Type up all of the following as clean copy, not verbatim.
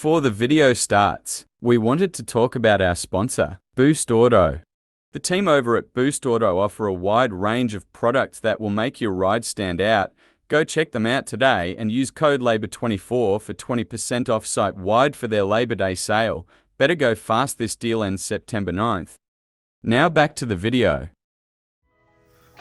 Before the video starts, we wanted to talk about our sponsor, Boost Auto. The team over at Boost Auto offer a wide range of products that will make your ride stand out. Go check them out today and use code LABOR24 for 20% off site-wide for their Labor Day sale. Better go fast, this deal ends September 9th. Now back to the video.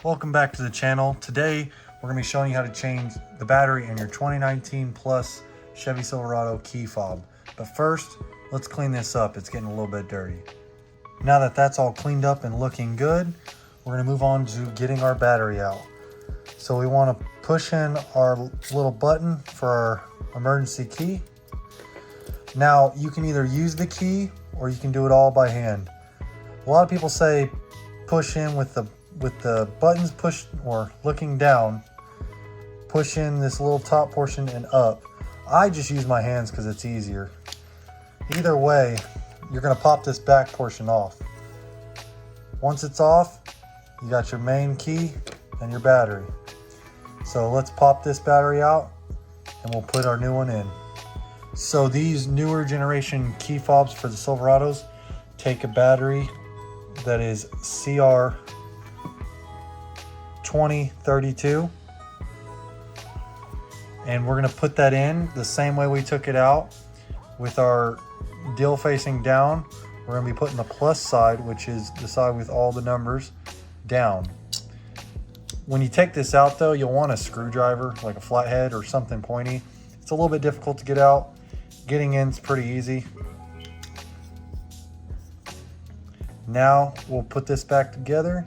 Welcome back to the channel. Today we're going to be showing you how to change the battery in your 2019 plus Chevy Silverado Key Fob. But first, let's clean this up. It's getting a little bit dirty. Now that that's all cleaned up and looking good, we're going to move on to getting our battery out. So we want to push in our little button for our emergency key. Now you can either use the key or you can do it all by hand. A lot of people say push in with the buttons pushed or looking down, push in this little top portion and up. I just use my hands because it's easier. Either way, you're going to pop this back portion off. Once it's off, you got your main key and your battery. So let's pop this battery out and we'll put our new one in. So these newer generation key fobs for the Silverados take a battery that is CR2032, and we're going to put that in the same way we took it out, with our dial facing down. We're going to be putting the plus side, which is the side with all the numbers, down. When you take this out though, you'll want a screwdriver, like a flathead or something pointy. It's a little bit difficult to get out. Getting in is pretty easy. Now we'll put this back together